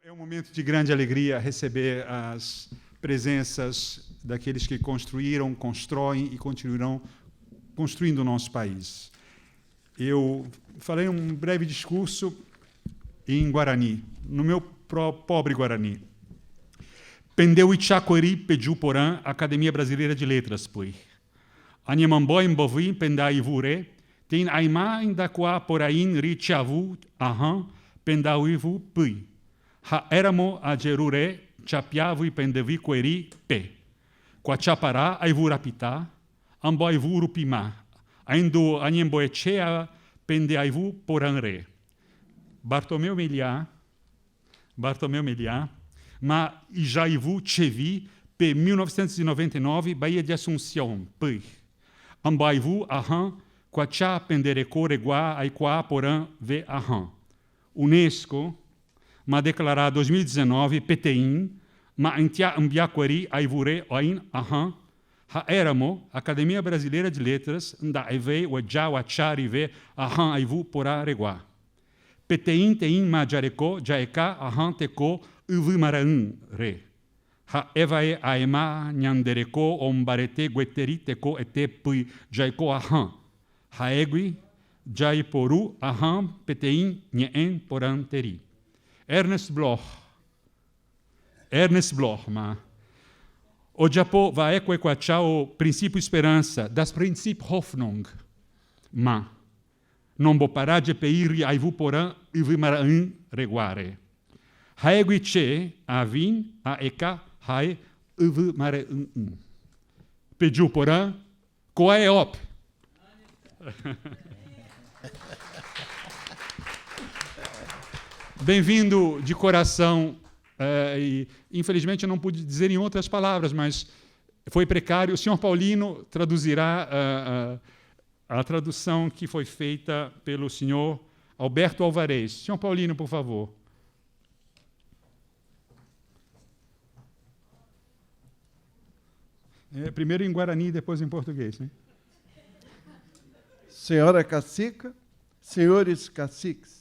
É um momento de grande alegria receber as presenças daqueles que construíram, constroem e continuarão construindo o nosso país. Eu farei um breve discurso em Guarani, no meu pobre Guarani. Pendeu Ichacoeri, Peju Porã, Academia Brasileira de Letras, pui. Anhemambó Mbovi, Pendai Vure, tem Aimá Indaquá Porain Richavu, Aham, Pendauivu, pui. Ha éramo a Jerure, Chapiavu e Pendevi Coeri, P. Quachapará, Aivurapitá, Amboivu Rupimá, Aindu Anhemboechea, Pendeaivu Poranre. Bartomeu Meliá, Ma Ijaivu Chevi, P. 1999, Bahia de Assunção, P. Ambaivu, Aham, Quachá, Penderecô, Reguá, Aiquá, Porã, V. Aham. Unesco, Ma declarado 2019, PTIN, Ma Intia Ambiaquari, Aivure, Oin, Aham, Ha Éramo, Academia Brasileira de Letras, Nda Eve, Uajá, Uachari, V. Aham, Aivu, Porá, Reguá. PTIN, Tein, Ma Jarecô, Jaecá, Aham, Tecô, Uvimaraã, Re. Ha Evae, Aemá, Nhanderecô, Ombarete, Gueteri, Tecô, Ete, Pui, Jaecô, Aham. Haegui, Jaiporu, Aham, PTIN, Nheen, Porã, Teri. Ernest Bloch, ma. O Japão vai equaçar o princípio esperança, das Prinzip Hoffnung, ma. Não vou parar de pedir aivu porã e vimaraã reguare. Haegui che, avin, a eka, hae, vimaraã. Pediu porã, coa é op. Bem-vindo de coração, e infelizmente eu não pude dizer em outras palavras, mas foi precário. O senhor Paulino traduzirá a tradução que foi feita pelo senhor Alberto Alvarez. Senhor Paulino, por favor. Primeiro em Guarani, depois em português, né? Senhora cacica, senhores caciques,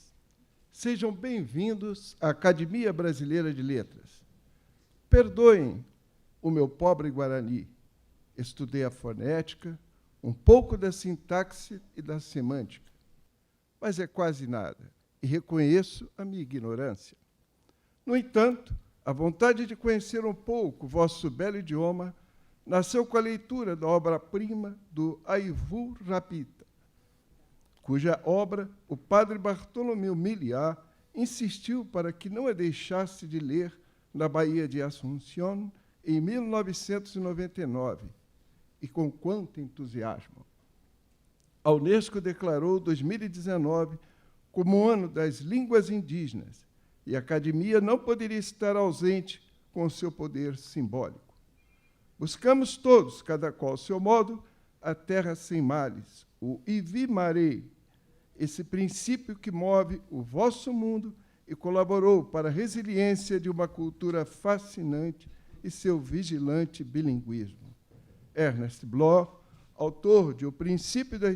sejam bem-vindos à Academia Brasileira de Letras. Perdoem o meu pobre Guarani. Estudei a fonética, um pouco da sintaxe e da semântica, mas é quase nada, e reconheço a minha ignorância. No entanto, a vontade de conhecer um pouco o vosso belo idioma nasceu com a leitura da obra-prima do Aivu Rapita, cuja obra o padre Bartolomeu Miliar insistiu para que não a deixasse de ler na Bahia de Assunção em 1999, e com quanto entusiasmo. A Unesco declarou 2019 como o ano das línguas indígenas, e a Academia não poderia estar ausente com seu poder simbólico. Buscamos todos, cada qual ao seu modo, a terra sem males, o Ivi-Maré, esse princípio que move o vosso mundo e colaborou para a resiliência de uma cultura fascinante e seu vigilante bilinguismo. Ernest Bloch, autor de O Princípio da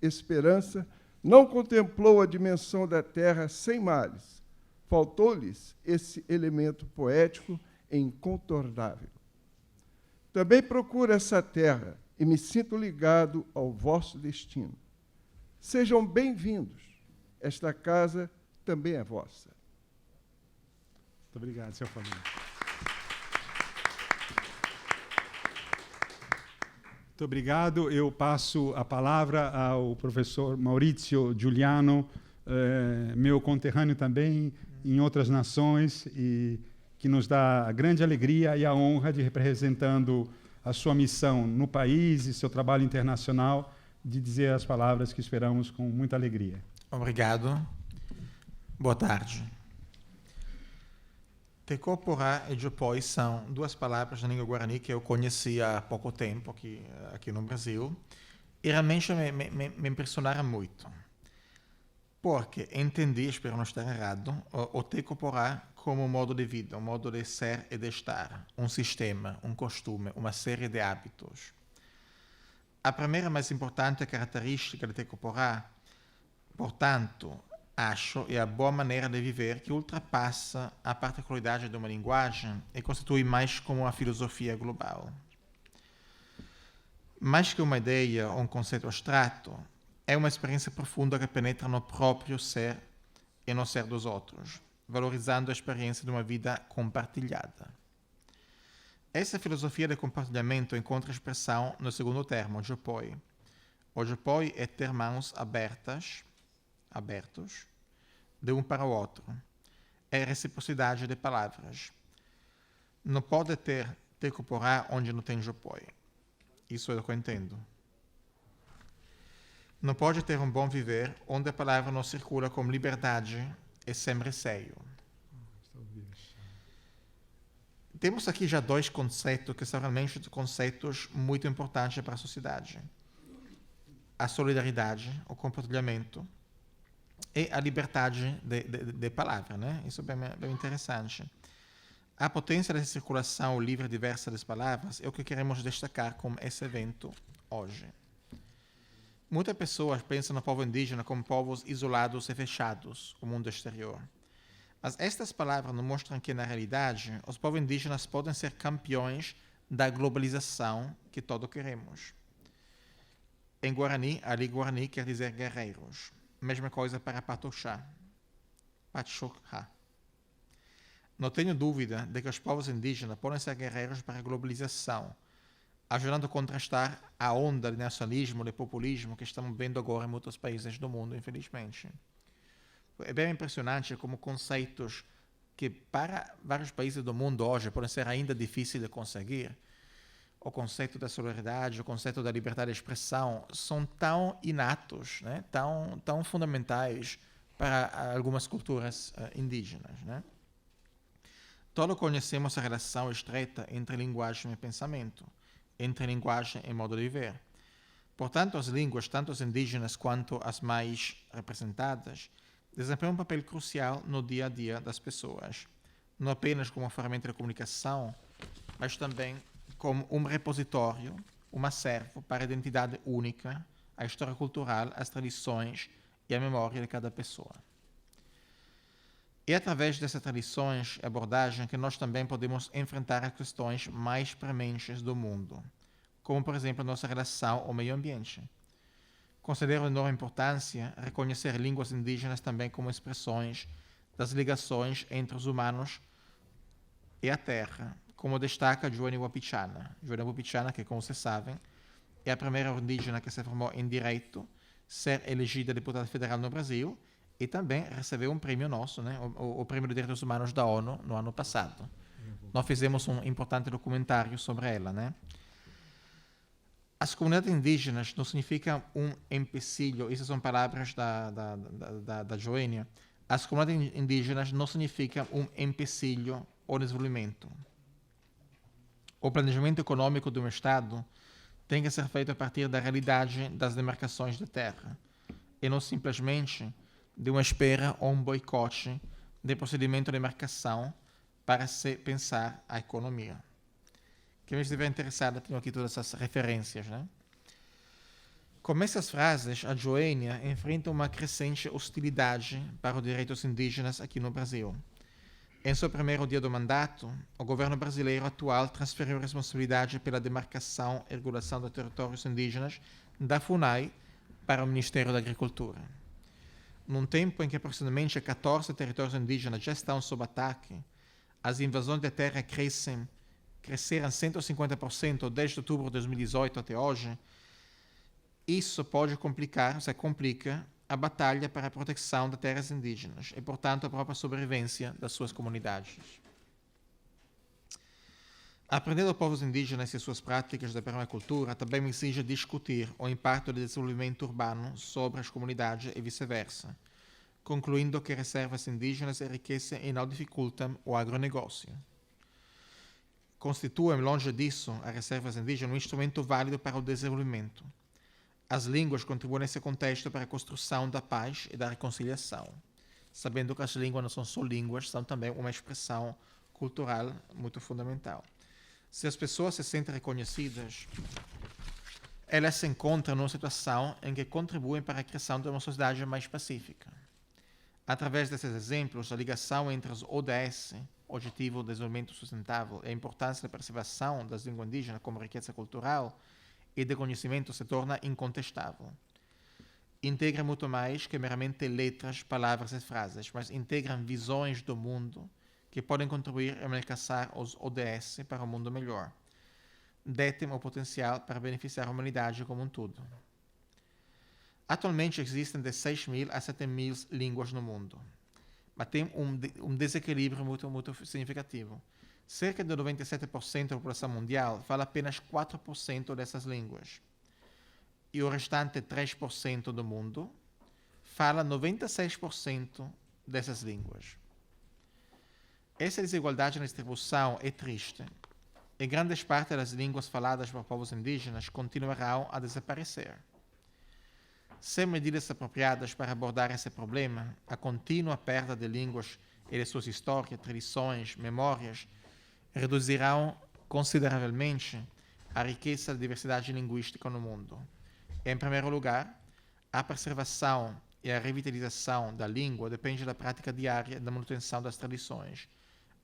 Esperança, não contemplou a dimensão da terra sem males. Faltou-lhes esse elemento poético incontornável. Também procuro essa terra e me sinto ligado ao vosso destino. Sejam bem-vindos. Esta casa também é vossa. Muito obrigado, senhor Paulino. Muito obrigado. Eu passo a palavra ao professor Maurício Giuliano, meu conterrâneo também em outras nações, e que nos dá a grande alegria e a honra de, representando a sua missão no país e seu trabalho internacional, de dizer as palavras que esperamos com muita alegria. Obrigado. Boa tarde. Tecô Porã e Jopói são duas palavras na língua guarani que eu conheci há pouco tempo aqui no Brasil, e realmente me impressionaram muito. Porque entendi, espero não estar errado, o Tecô Porã como um modo de vida, um modo de ser e de estar, um sistema, um costume, uma série de hábitos. A primeira mais importante característica de Tecô Porã, portanto, acho, é a boa maneira de viver que ultrapassa a particularidade de uma linguagem e constitui mais como uma filosofia global. Mais que uma ideia ou um conceito abstrato, é uma experiência profunda que penetra no próprio ser e no ser dos outros, valorizando a experiência de uma vida compartilhada. Essa filosofia de compartilhamento encontra expressão no segundo termo, o jopoi. O jopoi é ter mãos abertos, de um para o outro. É reciprocidade de palavras. Não pode ter tecoporá onde não tem jopoi. Isso é o que eu entendo. Não pode ter um bom viver onde a palavra não circula com liberdade e sem receio. Temos aqui já dois conceitos que são realmente conceitos muito importantes para a sociedade. A solidariedade, o compartilhamento e a liberdade de palavra, né? Isso é bem interessante. A potência da circulação livre e diversa das palavras é o que queremos destacar com esse evento hoje. Muitas pessoas pensam no povo indígena como povos isolados e fechados, o mundo exterior. Mas estas palavras nos mostram que, na realidade, os povos indígenas podem ser campeões da globalização que todos queremos. Em Guarani, ali Guarani quer dizer guerreiros. Mesma coisa para Patoxá. Patxoká. Não tenho dúvida de que os povos indígenas podem ser guerreiros para a globalização, ajudando a contrastar a onda de nacionalismo, de populismo que estamos vendo agora em muitos países do mundo, infelizmente. É bem impressionante como conceitos que para vários países do mundo hoje podem ser ainda difíceis de conseguir, o conceito da solidariedade, o conceito da liberdade de expressão, são tão inatos, né? tão fundamentais para algumas culturas indígenas, né? Todos conhecemos a relação estreita entre linguagem e pensamento, entre linguagem e modo de viver. Portanto, as línguas, tanto as indígenas quanto as mais representadas, desempenham um papel crucial no dia a dia das pessoas, não apenas como uma ferramenta de comunicação, mas também como um repositório, um acervo para a identidade única, a história cultural, as tradições e a memória de cada pessoa. É através dessas tradições e abordagem que nós também podemos enfrentar as questões mais prementes do mundo, como, por exemplo, a nossa relação ao meio ambiente. Considero de enorme importância reconhecer línguas indígenas também como expressões das ligações entre os humanos e a terra, como destaca Joênia Wapichana. Joênia Wapichana, que, como vocês sabem, é a primeira indígena que se formou em Direito, ser elegida deputada federal no Brasil, e também recebeu um prêmio nosso, né? o Prêmio de Direitos Humanos da ONU, no ano passado. Nós fizemos um importante documentário sobre ela, né? As comunidades indígenas não significam um empecilho, essas são palavras da Joênia. As comunidades indígenas não significam um empecilho ao desenvolvimento. O planejamento econômico de um Estado tem que ser feito a partir da realidade das demarcações de terra, e não simplesmente de uma espera ou um boicote de procedimento de demarcação para se pensar a economia. Quem estiver interessado, tenho aqui todas essas referências, né? Com essas frases, a Joênia enfrenta uma crescente hostilidade para os direitos indígenas aqui no Brasil. Em seu primeiro dia do mandato, o governo brasileiro atual transferiu a responsabilidade pela demarcação e regulação dos territórios indígenas da FUNAI para o Ministério da Agricultura. Num tempo em que aproximadamente 14 territórios indígenas já estão sob ataque, as invasões de terra cresceram 150% desde outubro de 2018 até hoje. Isso pode complica a batalha para a proteção das terras indígenas e, portanto, a própria sobrevivência das suas comunidades. Aprender dos povos indígenas e suas práticas da permacultura também me exige discutir o impacto do desenvolvimento urbano sobre as comunidades e vice-versa, concluindo que reservas indígenas enriquecem e não dificultam o agronegócio. Constituem, longe disso, as reservas indígenas um instrumento válido para o desenvolvimento. As línguas contribuem nesse contexto para a construção da paz e da reconciliação, sabendo que as línguas não são só línguas, são também uma expressão cultural muito fundamental. Se as pessoas se sentem reconhecidas, elas se encontram numa situação em que contribuem para a criação de uma sociedade mais pacífica. Através desses exemplos, a ligação entre os ODS, Objetivo de Desenvolvimento Sustentável, e a importância da preservação das línguas indígenas como riqueza cultural e de conhecimento se torna incontestável. Integra muito mais que meramente letras, palavras e frases, mas integram visões do mundo que podem contribuir a alcançar os ODS para um mundo melhor. Detem o potencial para beneficiar a humanidade como um todo. Atualmente existem de 6.000 a 7.000 línguas no mundo, mas tem um desequilíbrio muito significativo. Cerca de 97% da população mundial fala apenas 4% dessas línguas. E o restante 3% do mundo fala 96% dessas línguas. Essa desigualdade na distribuição é triste, e grandes partes das línguas faladas por povos indígenas continuarão a desaparecer. Sem medidas apropriadas para abordar esse problema, a contínua perda de línguas e de suas histórias, tradições, memórias, reduzirão consideravelmente a riqueza da diversidade linguística no mundo. Em primeiro lugar, a preservação e a revitalização da língua depende da prática diária da manutenção das tradições,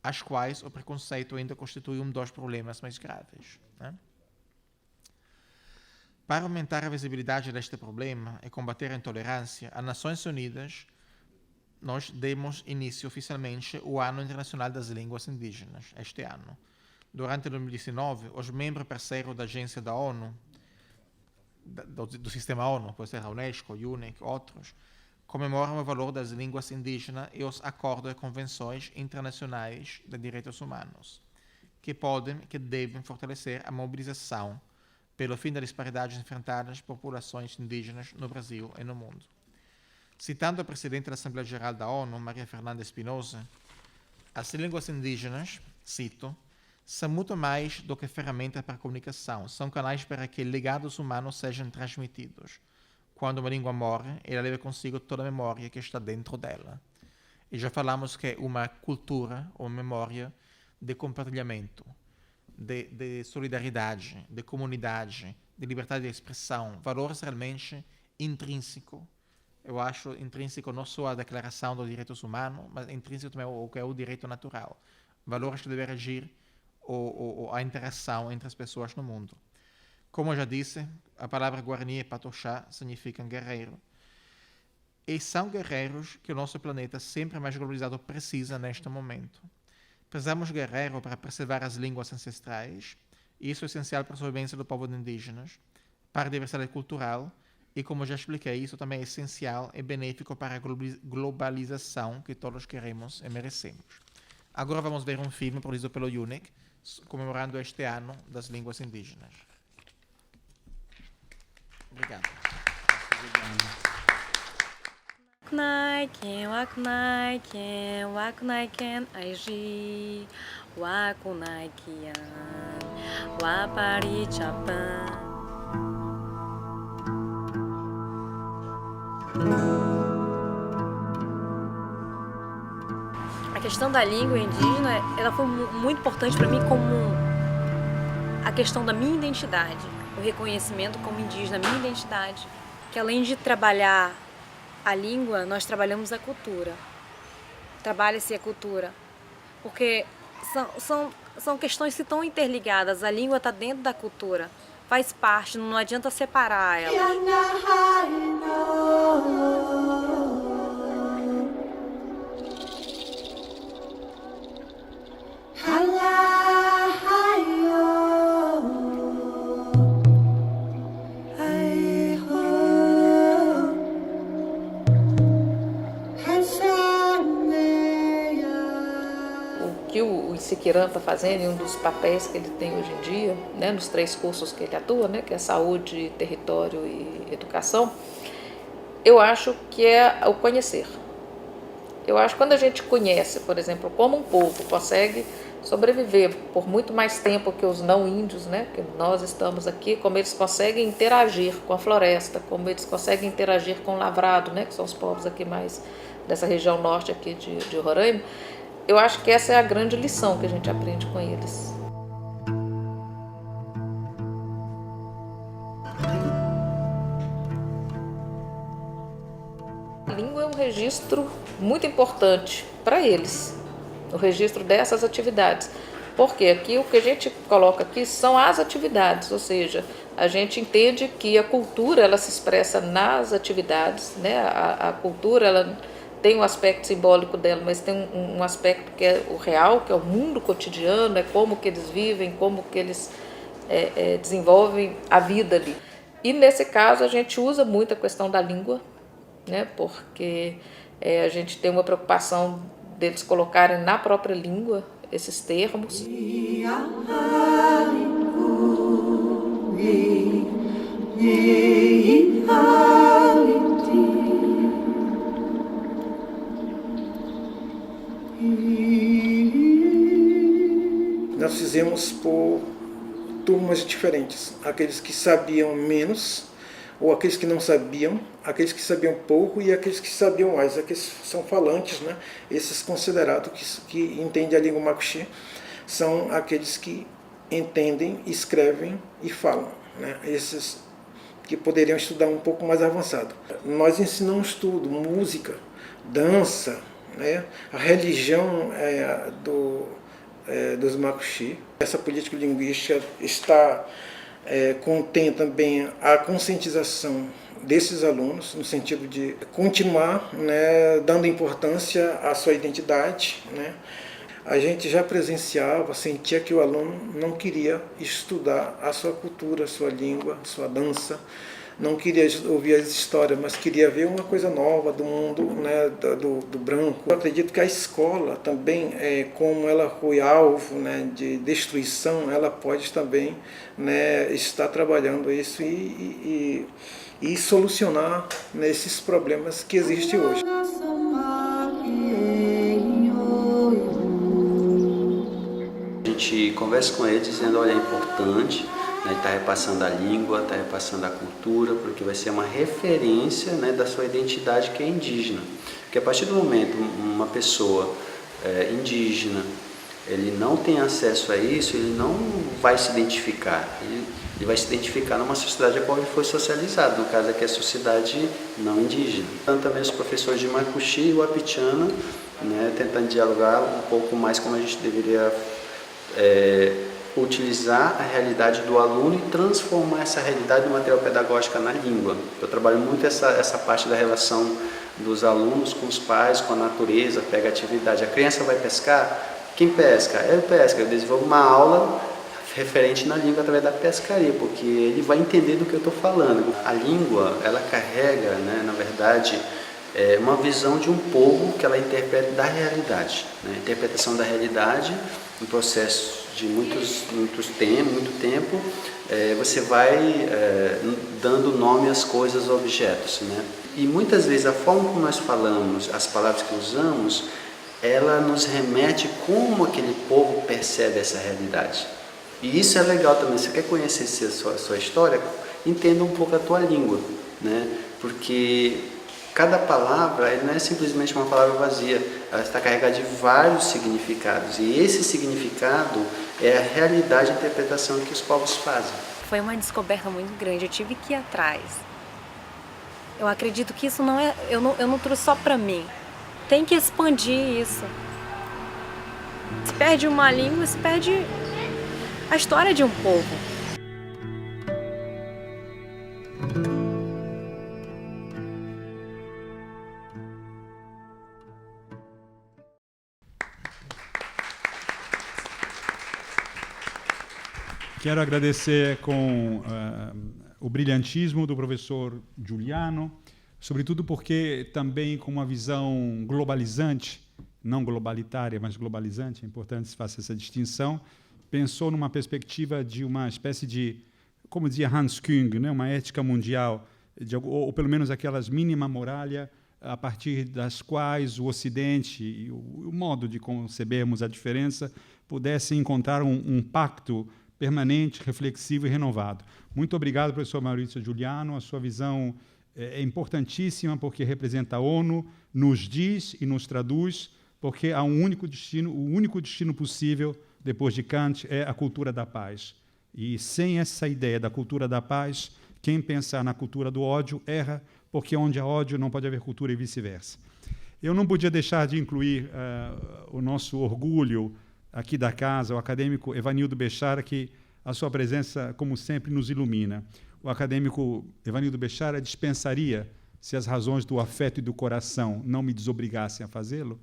as quais o preconceito ainda constitui um dos problemas mais graves. Para aumentar a visibilidade deste problema e combater a intolerância, as Nações Unidas nós demos início oficialmente ao Ano Internacional das Línguas Indígenas, este ano. Durante 2019, os membros parceiros da agência da ONU, do sistema ONU, pode ser a Unesco, a UNEC, outros, comemoram o valor das línguas indígenas e os acordos e convenções internacionais de direitos humanos, que podem e que devem fortalecer a mobilização pelo fim das disparidades enfrentadas por populações indígenas no Brasil e no mundo. Citando a presidente da Assembleia Geral da ONU, Maria Fernanda Espinosa, as línguas indígenas, cito, são muito mais do que ferramentas para a comunicação, são canais para que legados humanos sejam transmitidos. Quando uma língua morre, ela leva consigo toda a memória que está dentro dela. E já falamos que é uma cultura ou memória de compartilhamento, de solidariedade, de comunidade, de liberdade de expressão, valores realmente intrínsecos. Eu acho intrínseco não só a Declaração dos Direitos Humanos, mas intrínseco também o que é o direito natural. Valores que devem regir a interação entre as pessoas no mundo. Como eu já disse, a palavra Guarani e Patoxá significam guerreiro. E são guerreiros que o nosso planeta, sempre mais globalizado, precisa neste momento. Precisamos de guerreiros para preservar as línguas ancestrais, e isso é essencial para a sobrevivência do povo indígenas, para a diversidade cultural, e como já expliquei, isso também é essencial e benéfico para a globalização que todos queremos e merecemos. Agora vamos ver um filme produzido pelo UNEC, comemorando este ano das línguas indígenas. Obrigado. Wakunaiken, wakunaiken, wakunaiken, aiji, wakunaikian, waparichapan. A questão da língua indígena, ela foi muito importante para mim como a questão da minha identidade, o reconhecimento como indígena, a minha identidade, que além de trabalhar a língua, nós trabalhamos a cultura. Trabalha-se a cultura, porque são questões que estão interligadas. A língua está dentro da cultura, faz parte, não adianta separar ela. O Siquirã está fazendo, e um dos papéis que ele tem hoje em dia, né, nos 3 cursos que ele atua, né, que é saúde, território e educação, eu acho que é o conhecer. Eu acho que quando a gente conhece, por exemplo, como um povo consegue sobreviver por muito mais tempo que os não índios, né, que nós estamos aqui, como eles conseguem interagir com a floresta, como eles conseguem interagir com o lavrado, né, que são os povos aqui mais dessa região norte aqui de Roraima. Eu acho que essa é a grande lição que a gente aprende com eles. A língua é um registro muito importante para eles, o registro dessas atividades. Porque aqui o que a gente coloca aqui são as atividades, ou seja, a gente entende que a cultura ela se expressa nas atividades, né? A cultura ela tem um aspecto simbólico dela, mas tem um aspecto que é o real, que é o mundo cotidiano, é como que eles vivem, como que eles desenvolvem a vida ali. E nesse caso a gente usa muito a questão da língua, né? Porque a gente tem uma preocupação deles colocarem na própria língua esses termos. Nós fizemos por turmas diferentes, aqueles que sabiam menos, ou aqueles que não sabiam, aqueles que sabiam pouco e aqueles que sabiam mais, aqueles que são falantes, né? Esses considerados que entendem a língua macuxê, são aqueles que entendem, escrevem e falam, né? Esses que poderiam estudar um pouco mais avançado. Nós ensinamos tudo, música, dança, né? A religião dos macuxê. Essa política linguística contém também a conscientização desses alunos, no sentido de continuar, né, dando importância à sua identidade, né? A gente já presenciava, sentia que o aluno não queria estudar a sua cultura, a sua língua, a sua dança, não queria ouvir as histórias, mas queria ver uma coisa nova do mundo, né, do branco. Eu acredito que a escola também, como ela foi alvo, né, de destruição, ela pode também, né, estar trabalhando isso e solucionar, né, esses problemas que existem hoje. A gente conversa com ele dizendo, olha, é importante, né, está repassando a língua, está repassando a cultura, porque vai ser uma referência, né, da sua identidade que é indígena. Porque a partir do momento uma pessoa indígena, ele não tem acesso a isso, ele não vai se identificar. Ele vai se identificar numa sociedade a qual ele foi socializado, no caso aqui é a sociedade não indígena. Então, também os professores de Macuxê e Wapichana, né, tentando dialogar um pouco mais como a gente deveria utilizar a realidade do aluno e transformar essa realidade no material pedagógico na língua. Eu trabalho muito essa parte da relação dos alunos com os pais, com a natureza, pega a atividade. A criança vai pescar, quem pesca? Ele pesca. Eu desenvolvo uma aula referente na língua através da pescaria, porque ele vai entender do que eu estou falando. A língua, ela carrega, né, na verdade, uma visão de um povo que ela interpreta da realidade. Né? A interpretação da realidade, um processo de muito tempo, você vai dando nome às coisas, aos objetos. Né? E muitas vezes a forma como nós falamos, as palavras que usamos, ela nos remete como aquele povo percebe essa realidade. E isso é legal também. Você quer conhecer a sua história? Entenda um pouco a tua língua, né? Porque cada palavra não é simplesmente uma palavra vazia, ela está carregada de vários significados. E esse significado é a realidade, a interpretação que os povos fazem. Foi uma descoberta muito grande, eu tive que ir atrás. Eu acredito que isso não é... Eu não trouxe só para mim. Tem que expandir isso. Se perde uma língua, se perde a história de um povo. Quero agradecer com o brilhantismo do professor Giuliano, sobretudo porque também com uma visão globalizante, não globalitária, mas globalizante, é importante que se faça essa distinção, pensou numa perspectiva de uma espécie de, como dizia Hans Küng, né, uma ética mundial, ou pelo menos aquelas mínima muralha a partir das quais o Ocidente e o modo de concebermos a diferença pudessem encontrar um pacto permanente, reflexivo e renovado. Muito obrigado, professor Maurício Giuliano. A sua visão é importantíssima porque representa a ONU, nos diz e nos traduz, porque há um único destino, o único destino possível, depois de Kant, é a cultura da paz. E sem essa ideia da cultura da paz, quem pensar na cultura do ódio erra, porque onde há ódio não pode haver cultura e vice-versa. Eu não podia deixar de incluir o nosso orgulho aqui da casa, o acadêmico Evanildo Bechara, que a sua presença, como sempre, nos ilumina. O acadêmico Evanildo Bechara dispensaria, se as razões do afeto e do coração não me desobrigassem a fazê-lo,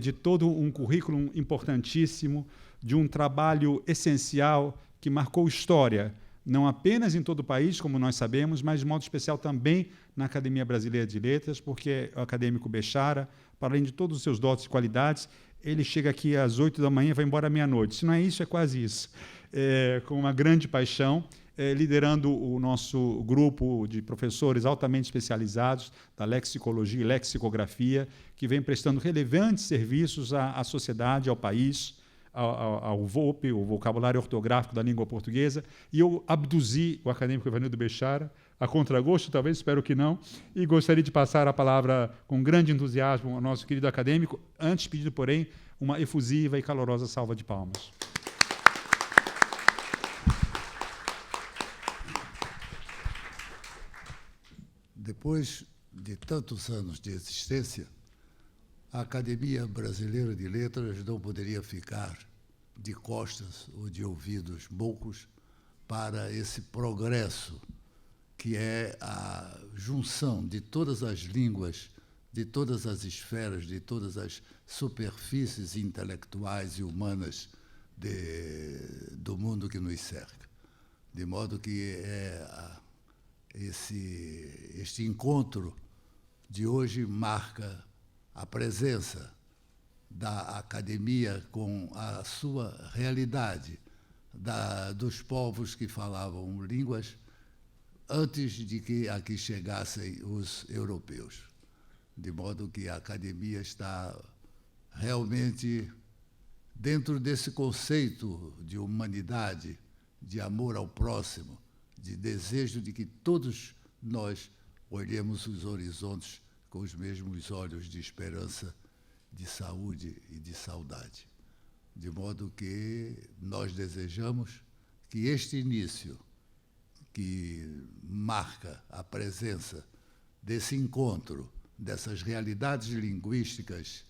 de todo um currículo importantíssimo, de um trabalho essencial que marcou história, não apenas em todo o país, como nós sabemos, mas de modo especial também na Academia Brasileira de Letras, porque o acadêmico Bechara, para além de todos os seus dotes e qualidades, ele chega aqui às 8 da manhã e vai embora à meia-noite. Se não é isso, é quase isso. Com uma grande paixão, liderando o nosso grupo de professores altamente especializados da lexicologia e lexicografia, que vem prestando relevantes serviços à sociedade, ao país, ao VOP, o vocabulário ortográfico da língua portuguesa, e eu abduzi o acadêmico Evanildo Bechara, a contragosto, talvez, espero que não, e gostaria de passar a palavra com grande entusiasmo ao nosso querido acadêmico, antes pedido, porém, uma efusiva e calorosa salva de palmas. Depois de tantos anos de existência, a Academia Brasileira de Letras não poderia ficar de costas ou de ouvidos moucos para esse progresso que é a junção de todas as línguas, de todas as esferas, de todas as superfícies intelectuais e humanas do mundo que nos cerca. De modo que este encontro de hoje marca a presença da academia com a sua realidade, dos povos que falavam línguas antes de que aqui chegassem os europeus. De modo que a academia está realmente dentro desse conceito de humanidade, de amor ao próximo, de desejo de que todos nós olhemos os horizontes com os mesmos olhos de esperança, de saúde e de saudade. De modo que nós desejamos que este início, que marca a presença desse encontro, dessas realidades linguísticas,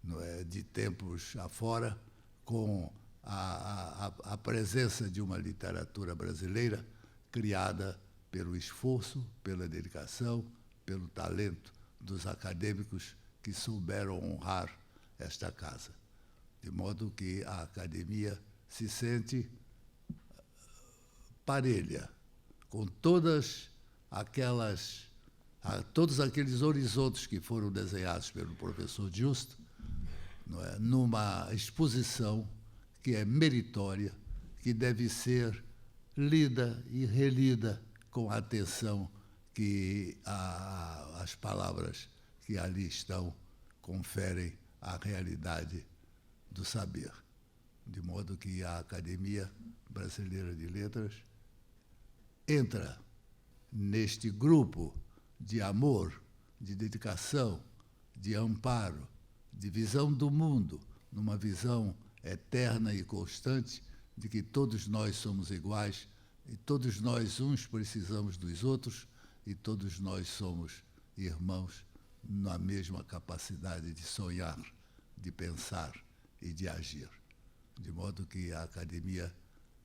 não é, de tempos afora, com a presença de uma literatura brasileira criada pelo esforço, pela dedicação, pelo talento dos acadêmicos que souberam honrar esta casa. De modo que a academia se sente parelha com todos aqueles horizontes que foram desenhados pelo professor Justo, não é, numa exposição que é meritória, que deve ser lida e relida com a atenção que as palavras que ali estão conferem à realidade do saber. De modo que a Academia Brasileira de Letras entra neste grupo de amor, de dedicação, de amparo, de visão do mundo, numa visão eterna e constante de que todos nós somos iguais e todos nós uns precisamos dos outros e todos nós somos irmãos na mesma capacidade de sonhar, de pensar e de agir. De modo que a Academia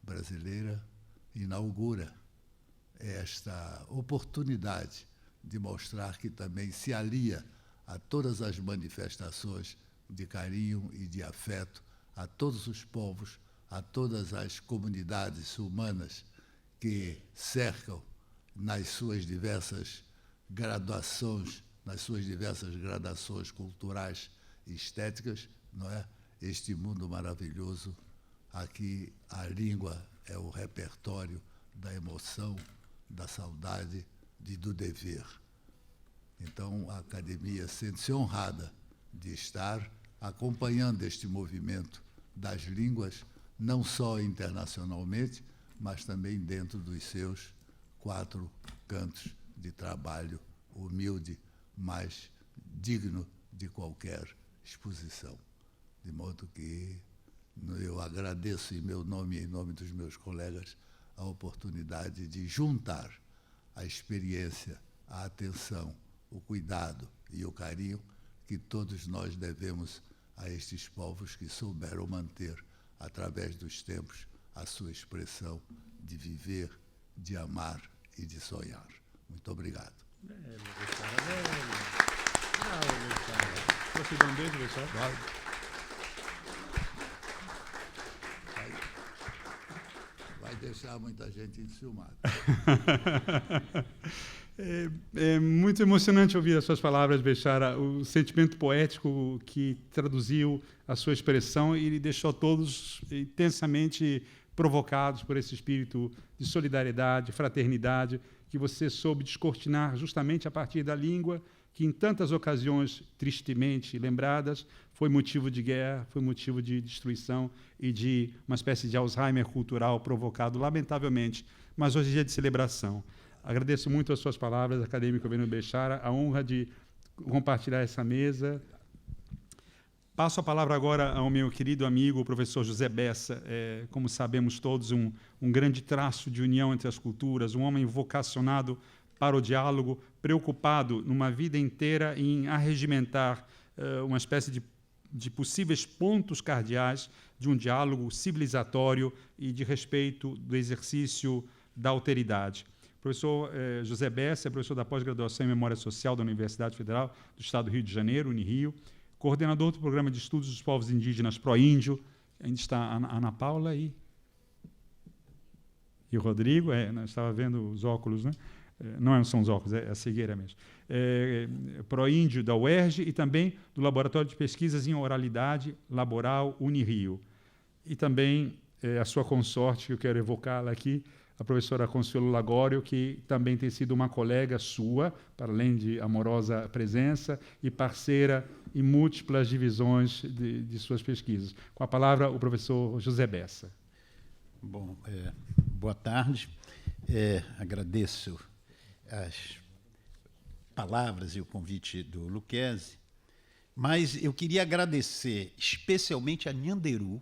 Brasileira inaugura esta oportunidade de mostrar que também se alia a todas as manifestações de carinho e de afeto a todos os povos, a todas as comunidades humanas que cercam nas suas diversas graduações, culturais e estéticas, não é? Este mundo maravilhoso. Aqui a língua é o repertório da emoção, da saudade e do dever. Então, a Academia sente-se honrada de estar acompanhando este movimento das línguas, não só internacionalmente, mas também dentro dos seus 4 cantos de trabalho humilde, mas digno de qualquer exposição. De modo que eu agradeço em meu nome e em nome dos meus colegas a oportunidade de juntar a experiência, a atenção, o cuidado e o carinho que que todos nós devemos a estes povos que souberam manter, através dos tempos, a sua expressão de viver, de amar e de sonhar. Muito obrigado. Você dá um beijo, Bechara? Vai deixar muita gente enciumada. É muito emocionante ouvir as suas palavras, Bechara, o sentimento poético que traduziu a sua expressão e deixou todos intensamente provocados por esse espírito de solidariedade, fraternidade, que você soube descortinar justamente a partir da língua, que em tantas ocasiões, tristemente lembradas, foi motivo de guerra, foi motivo de destruição e de uma espécie de Alzheimer cultural provocado, lamentavelmente, mas hoje é dia de celebração. Agradeço muito as suas palavras, acadêmico Benno Bechara, a honra de compartilhar essa mesa. Passo a palavra agora ao meu querido amigo, o professor José Bessa, como sabemos todos, um grande traço de união entre as culturas, um homem vocacionado para o diálogo, preocupado numa vida inteira em arregimentar uma espécie de possíveis pontos cardeais de um diálogo civilizatório e de respeito do exercício da alteridade. O professor José Bessa é professor da pós-graduação em Memória Social da Universidade Federal do Estado do Rio de Janeiro, Unirio, coordenador do Programa de Estudos dos Povos Indígenas Proíndio, ainda está a Ana Paula e o Rodrigo, nós estava vendo os óculos, né? Não são os óculos, é a cegueira mesmo. Proíndio da UERJ e também do Laboratório de Pesquisas em Oralidade Laboral Unirio. E também a sua consorte, que eu quero evocá-la aqui, a professora Consuelo Lagório, que também tem sido uma colega sua, para além de amorosa presença, e parceira em múltiplas divisões de suas pesquisas. Com a palavra, o professor José Bessa. Bom, boa tarde. Agradeço as palavras e o convite do Lucchesi, mas eu queria agradecer especialmente a Nhanderu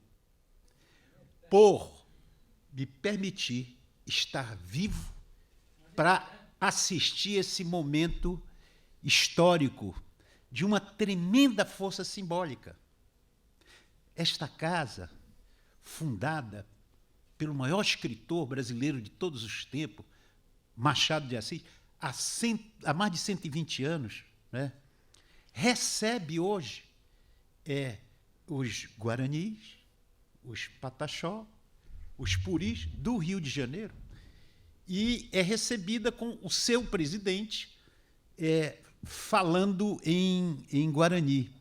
por me permitir estar vivo para assistir esse momento histórico de uma tremenda força simbólica. Esta casa, fundada pelo maior escritor brasileiro de todos os tempos, Machado de Assis, há mais de 120 anos, né, recebe hoje os guaranis, os pataxó, os puris do Rio de Janeiro, e é recebida com o seu presidente falando em Guarani.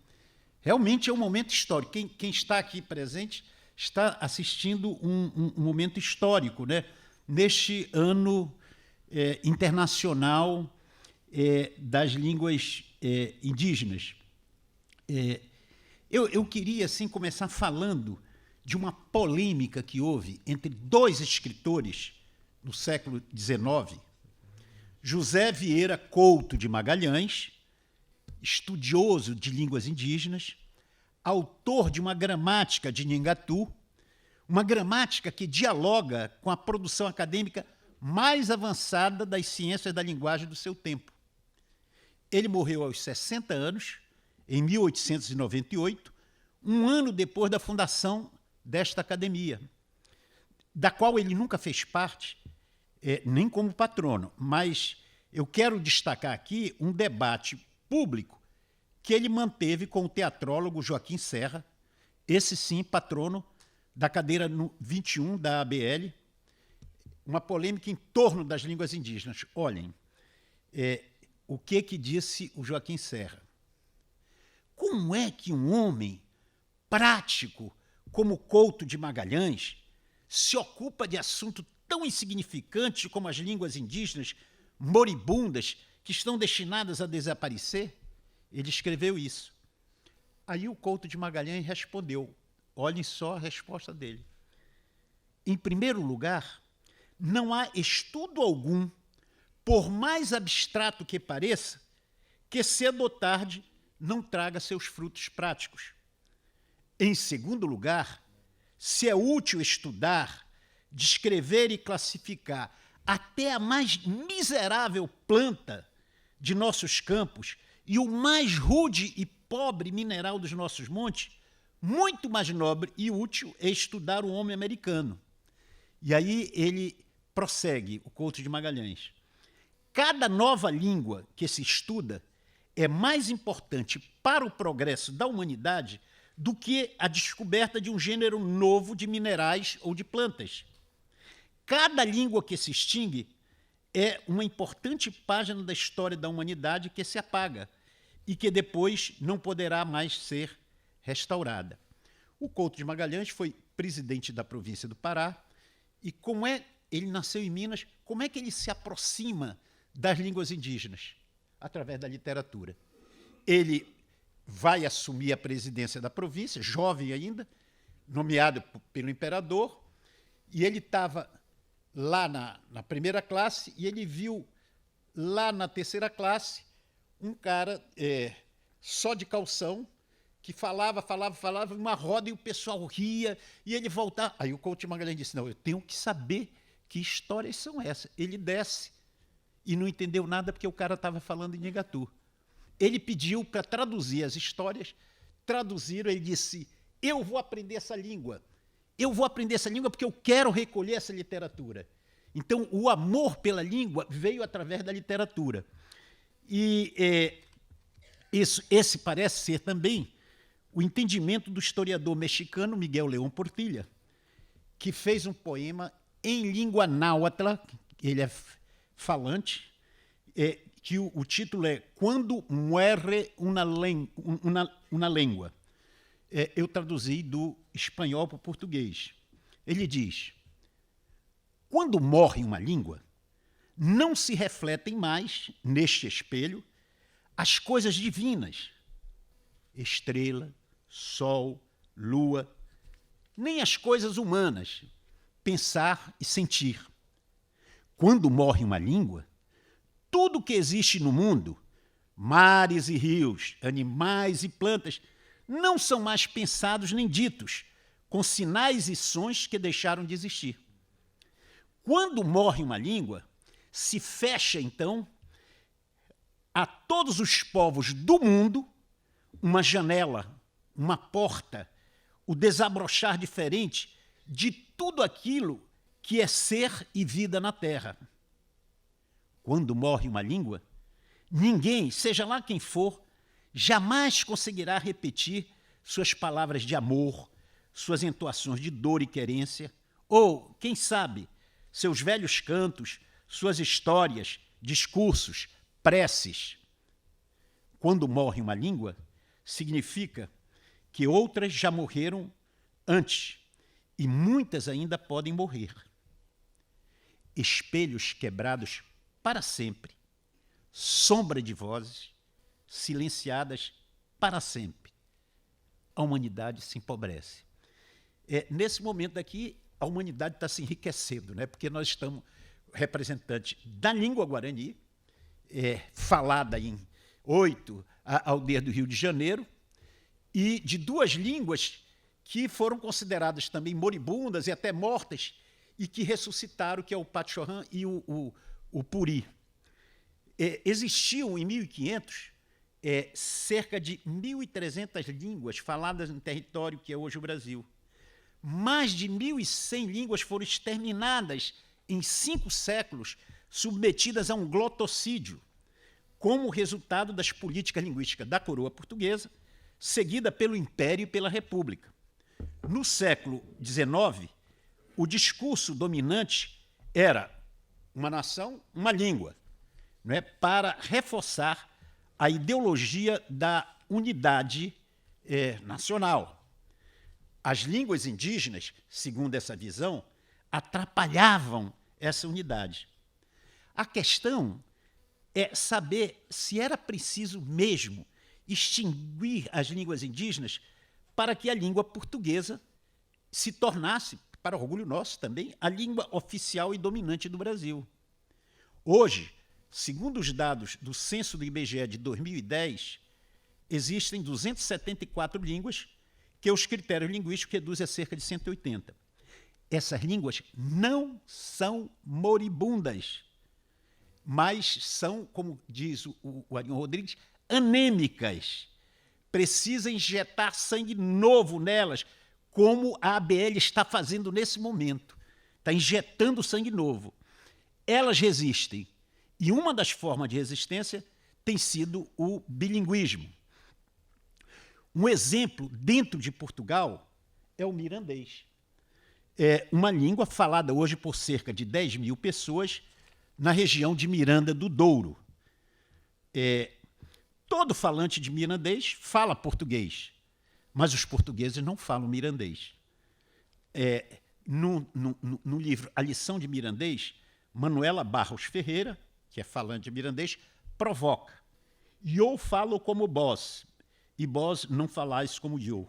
Realmente é um momento histórico. Quem está aqui presente está assistindo um momento histórico, né? Neste ano internacional das línguas indígenas. Eu queria assim, começar falando de uma polêmica que houve entre dois escritores no século XIX, José Vieira Couto de Magalhães, estudioso de línguas indígenas, autor de uma gramática de Nhangatu, uma gramática que dialoga com a produção acadêmica mais avançada das ciências da linguagem do seu tempo. Ele morreu aos 60 anos, em 1898, um ano depois da fundação desta academia, da qual ele nunca fez parte, nem como patrono, mas eu quero destacar aqui um debate público que ele manteve com o teatrólogo Joaquim Serra, esse sim patrono da cadeira 21 da ABL, uma polêmica em torno das línguas indígenas. Olhem, o que disse o Joaquim Serra? Como é que um homem prático como Couto de Magalhães se ocupa de assunto tão insignificante como as línguas indígenas moribundas que estão destinadas a desaparecer? Ele escreveu isso. Aí o Couto de Magalhães respondeu, olhem só a resposta dele. Em primeiro lugar, não há estudo algum, por mais abstrato que pareça, que cedo ou tarde não traga seus frutos práticos. Em segundo lugar, se é útil estudar, descrever e classificar até a mais miserável planta de nossos campos e o mais rude e pobre mineral dos nossos montes, muito mais nobre e útil é estudar o homem americano. E aí ele prossegue, o Couto de Magalhães. Cada nova língua que se estuda é mais importante para o progresso da humanidade do que a descoberta de um gênero novo de minerais ou de plantas. Cada língua que se extingue é uma importante página da história da humanidade que se apaga e que depois não poderá mais ser restaurada. O Couto de Magalhães foi presidente da província do Pará e ele nasceu em Minas, como é que ele se aproxima das línguas indígenas? Através da literatura. Ele vai assumir a presidência da província, jovem ainda, nomeado pelo imperador, e ele estava lá na primeira classe e ele viu lá na terceira classe um cara só de calção que falava uma roda e o pessoal ria e ele voltava. Aí o Couto de Magalhães disse, não, eu tenho que saber que histórias são essas. Ele desce e não entendeu nada porque o cara estava falando em Nhangatu. Ele pediu para traduzir as histórias, traduziram, ele disse, eu vou aprender essa língua porque eu quero recolher essa literatura. Então, o amor pela língua veio através da literatura. E esse parece ser também o entendimento do historiador mexicano Miguel León Portilla, que fez um poema em língua náhuatl, ele é falante, que o título é Quando muere una lengua. Eu traduzi do espanhol para o português. Ele diz, quando morre uma língua, não se refletem mais, neste espelho, as coisas divinas, estrela, sol, lua, nem as coisas humanas, pensar e sentir. Quando morre uma língua, tudo que existe no mundo, mares e rios, animais e plantas, não são mais pensados nem ditos, com sinais e sons que deixaram de existir. Quando morre uma língua, se fecha, então, a todos os povos do mundo uma janela, uma porta, o desabrochar diferente de tudo aquilo que é ser e vida na Terra. Quando morre uma língua, ninguém, seja lá quem for, jamais conseguirá repetir suas palavras de amor, suas entoações de dor e querência, ou, quem sabe, seus velhos cantos, suas histórias, discursos, preces. Quando morre uma língua, significa que outras já morreram antes e muitas ainda podem morrer. Espelhos quebrados para sempre, sombra de vozes silenciadas para sempre. A humanidade se empobrece. Nesse momento aqui, a humanidade está se enriquecendo, né? Porque nós estamos representantes da língua guarani, falada em 8 aldeias do Rio de Janeiro, e de duas línguas que foram consideradas também moribundas e até mortas, e que ressuscitaram, que é o Pachorrã e o Puri. Existiam, em 1500, cerca de 1.300 línguas faladas no território que é hoje o Brasil. Mais de 1.100 línguas foram exterminadas em 5 séculos, submetidas a um glotocídio, como resultado das políticas linguísticas da coroa portuguesa, seguida pelo Império e pela República. No século XIX, o discurso dominante era uma nação, uma língua, não é? Para reforçar a ideologia da unidade nacional. As línguas indígenas, segundo essa visão, atrapalhavam essa unidade. A questão é saber se era preciso mesmo extinguir as línguas indígenas para que a língua portuguesa se tornasse, para orgulho nosso também, a língua oficial e dominante do Brasil. Hoje, segundo os dados do censo do IBGE de 2010, existem 274 línguas que os critérios linguísticos reduzem a cerca de 180. Essas línguas não são moribundas, mas são, como diz o Arion Rodrigues, anêmicas, precisa injetar sangue novo nelas, como a ABL está fazendo nesse momento. Está injetando sangue novo. Elas resistem. E uma das formas de resistência tem sido o bilinguismo. Um exemplo dentro de Portugal é o mirandês. É uma língua falada hoje por cerca de 10 mil pessoas na região de Miranda do Douro. Todo falante de mirandês fala português, mas os portugueses não falam mirandês. No livro A Lição de Mirandês, Manuela Barros Ferreira, que é falante de mirandês, provoca. Eu falo como vós, e vós não falais como eu.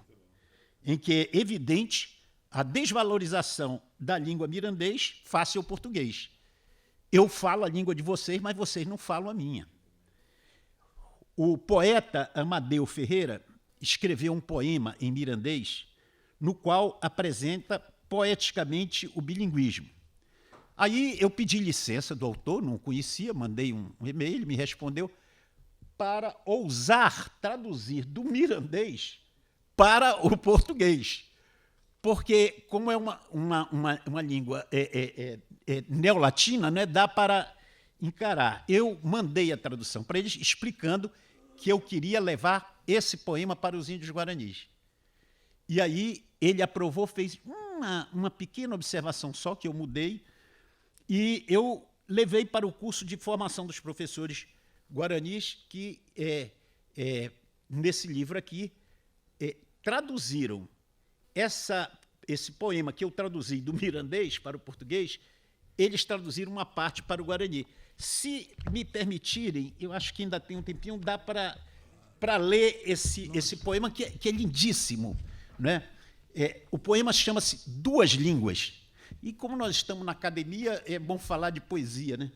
Em que é evidente a desvalorização da língua mirandês face ao português. Eu falo a língua de vocês, mas vocês não falam a minha. O poeta Amadeu Ferreira escreveu um poema em mirandês, no qual apresenta poeticamente o bilinguismo. Aí eu pedi licença do autor, não conhecia, mandei um e-mail, ele me respondeu, para ousar traduzir do mirandês para o português. Porque, como é uma língua neolatina, né, dá para encarar. Eu mandei a tradução para eles, explicando que eu queria levar esse poema para os índios guaranis. E aí ele aprovou, fez uma pequena observação só, que eu mudei, e eu levei para o curso de formação dos professores guaranis, que, nesse livro aqui, traduziram esse poema que eu traduzi do mirandês para o português, eles traduziram uma parte para o guarani. Se me permitirem, eu acho que ainda tem um tempinho, dá para ler esse poema, que é lindíssimo, né? O poema chama-se Duas Línguas. E como nós estamos na academia, é bom falar de poesia, né?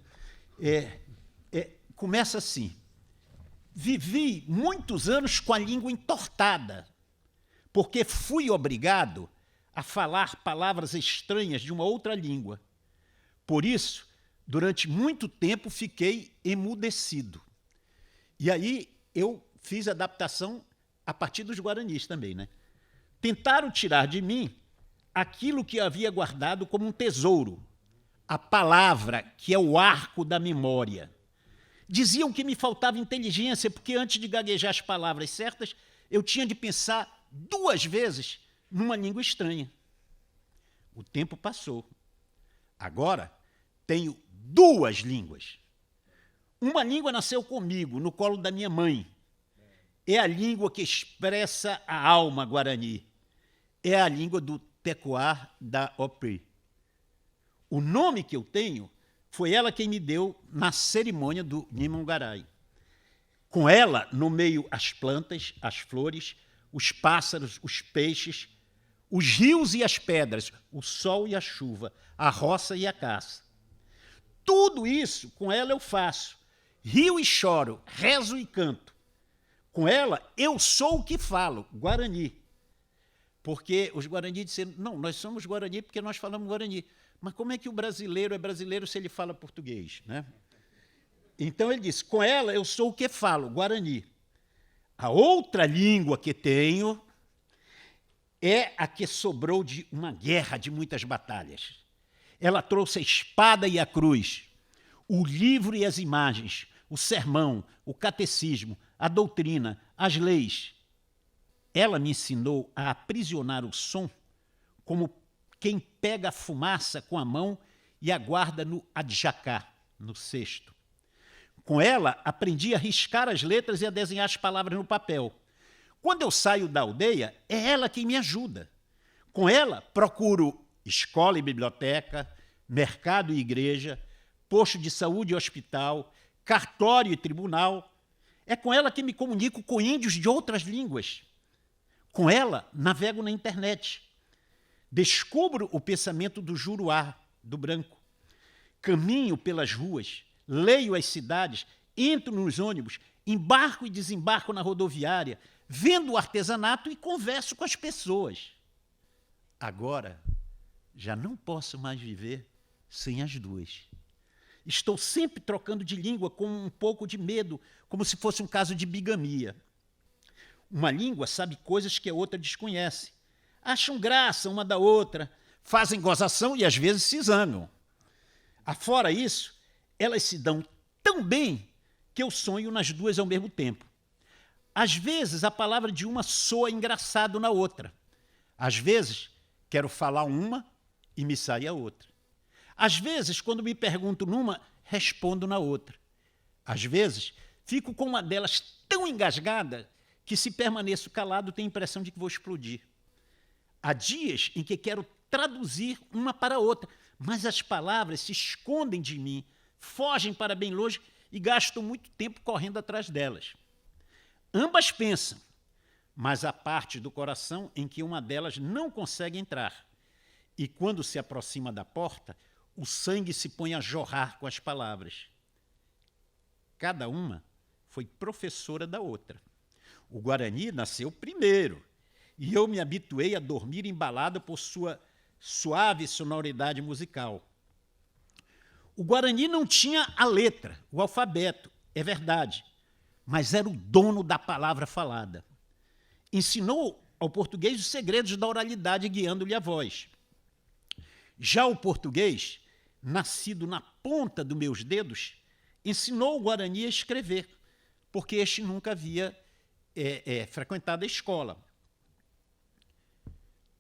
Começa assim. Vivi muitos anos com a língua entortada, porque fui obrigado a falar palavras estranhas de uma outra língua. Por isso, durante muito tempo, fiquei emudecido. E aí eu fiz adaptação a partir dos guaranis também, né? Tentaram tirar de mim aquilo que eu havia guardado como um tesouro, a palavra, que é o arco da memória. Diziam que me faltava inteligência, porque antes de gaguejar as palavras certas, eu tinha de pensar 2 vezes numa língua estranha. O tempo passou. Agora tenho 2 línguas. Uma língua nasceu comigo, no colo da minha mãe. É a língua que expressa a alma guarani. É a língua do Tecoar da Opri. O nome que eu tenho foi ela quem me deu na cerimônia do Nimongarai. Com ela, nomeio as plantas, as flores, os pássaros, os peixes, os rios e as pedras, o sol e a chuva, a roça e a caça. Tudo isso, com ela eu faço. Rio e choro, rezo e canto. Com ela, eu sou o que falo, Guarani. Porque os Guarani disseram, não, nós somos Guarani porque nós falamos Guarani. Mas como é que o brasileiro é brasileiro se ele fala português, né? Então ele disse, com ela eu sou o que falo, Guarani. A outra língua que tenho é a que sobrou de uma guerra de muitas batalhas. Ela trouxe a espada e a cruz, o livro e as imagens, o sermão, o catecismo, a doutrina, as leis. Ela me ensinou a aprisionar o som como quem pega a fumaça com a mão e a guarda no adjacá, no cesto. Com ela, aprendi a riscar as letras e a desenhar as palavras no papel. Quando eu saio da aldeia, é ela quem me ajuda. Com ela, procuro escola e biblioteca, mercado e igreja, posto de saúde e hospital, cartório e tribunal. É com ela que me comunico com índios de outras línguas. Com ela, navego na internet. Descubro o pensamento do Juruá, do branco. Caminho pelas ruas, leio as cidades, entro nos ônibus, embarco e desembarco na rodoviária, vendo o artesanato e converso com as pessoas. Agora, já não posso mais viver sem as 2. Estou sempre trocando de língua com um pouco de medo, como se fosse um caso de bigamia. Uma língua sabe coisas que a outra desconhece. Acham graça uma da outra, fazem gozação e às vezes se zangam. Afora isso, elas se dão tão bem que eu sonho nas duas ao mesmo tempo. Às vezes, a palavra de uma soa engraçado na outra. Às vezes, quero falar uma e me sai a outra. Às vezes, quando me pergunto numa, respondo na outra. Às vezes, fico com uma delas tão engasgada que, se permaneço calado, tenho a impressão de que vou explodir. Há dias em que quero traduzir uma para a outra, mas as palavras se escondem de mim, fogem para bem longe e gasto muito tempo correndo atrás delas. Ambas pensam, mas há parte do coração em que uma delas não consegue entrar. E quando se aproxima da porta, o sangue se põe a jorrar com as palavras. Cada uma foi professora da outra. O Guarani nasceu primeiro, e eu me habituei a dormir embalado por sua suave sonoridade musical. O Guarani não tinha a letra, o alfabeto, é verdade, mas era o dono da palavra falada. Ensinou ao português os segredos da oralidade, guiando-lhe a voz. Já o português, nascido na ponta dos meus dedos, ensinou o Guarani a escrever, porque este nunca havia frequentado a escola.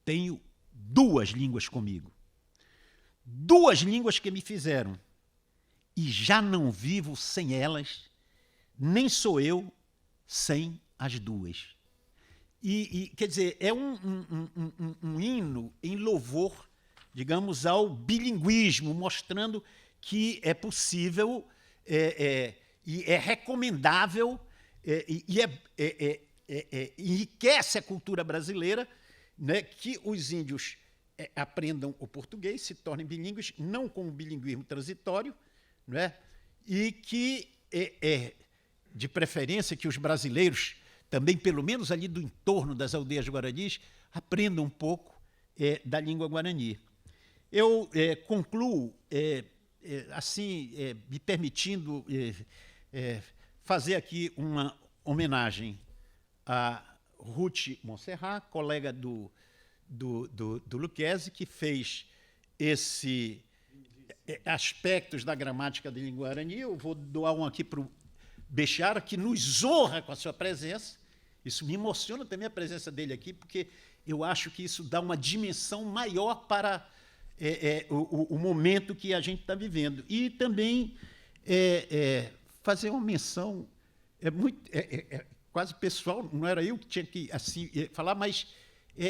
Tenho duas línguas comigo. Duas línguas que me fizeram. E já não vivo sem elas, nem sou eu sem as duas. Quer dizer, é um hino em louvor, digamos, ao bilinguismo, mostrando que é possível e é recomendável enriquece a cultura brasileira, né, que os índios aprendam o português, se tornem bilíngues, não com um bilinguismo transitório, né, e que, de preferência, que os brasileiros, também pelo menos ali do entorno das aldeias guaranis, aprendam um pouco da língua guarani. Eu concluo assim, me permitindo fazer aqui uma homenagem a Ruth Monserrat, colega do Lucchesi, que fez esse aspectos da gramática da língua guarani. Eu vou doar um aqui para o Bechara, que nos honra com a sua presença. Isso me emociona também a presença dele aqui, porque eu acho que isso dá uma dimensão maior para o momento que a gente está vivendo. E também fazer uma menção quase pessoal, não era eu que tinha que assim falar, mas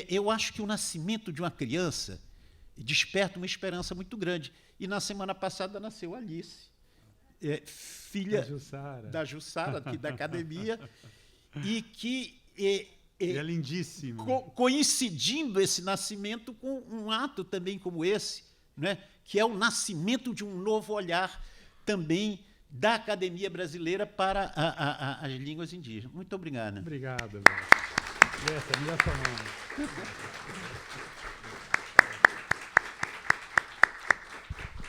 eu acho que o nascimento de uma criança desperta uma esperança muito grande. E na semana passada nasceu Alice, filha da Jussara, aqui da academia, e que é lindíssimo. Coincidindo esse nascimento com um ato também como esse, né, que é o nascimento de um novo olhar também da Academia Brasileira para as línguas indígenas. Muito obrigado. Obrigado, Bessa, me dá sua mão.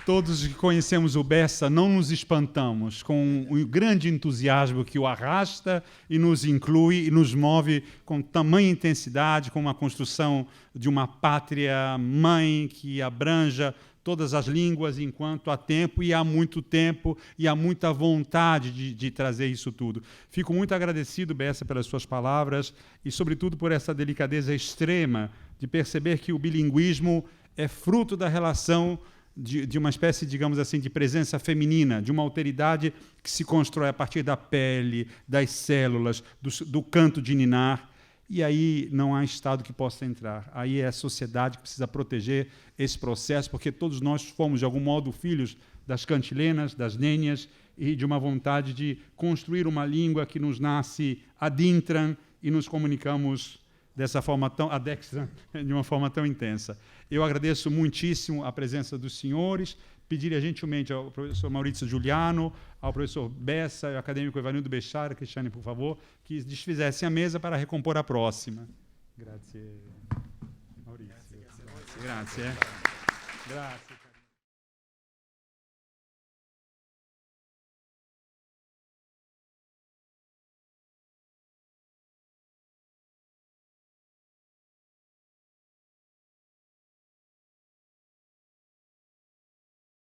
Todos que conhecemos o Bessa não nos espantamos com o grande entusiasmo que o arrasta e nos inclui e nos move com tamanha intensidade, com uma construção de uma pátria mãe que abranja todas as línguas enquanto há tempo, e há muito tempo, e há muita vontade de trazer isso tudo. Fico muito agradecido, Bessa, pelas suas palavras e, sobretudo, por essa delicadeza extrema de perceber que o bilinguismo é fruto da relação de uma espécie, digamos assim, de presença feminina, de uma alteridade que se constrói a partir da pele, das células, do canto de ninar. E aí não há Estado que possa entrar. Aí é a sociedade que precisa proteger esse processo, porque todos nós fomos, de algum modo, filhos das cantilenas, das nênias, e de uma vontade de construir uma língua que nos nasce ad intram e nos comunicamos dessa forma tão ad extra, de uma forma tão intensa. Eu agradeço muitíssimo a presença dos senhores, pediria gentilmente ao professor Maurício Giuliano, ao professor Bessa, ao acadêmico Evanildo Bechara, Cristiane, por favor, que desfizessem a mesa para recompor a próxima. Grazie, Maurício. Grazie. Grazie.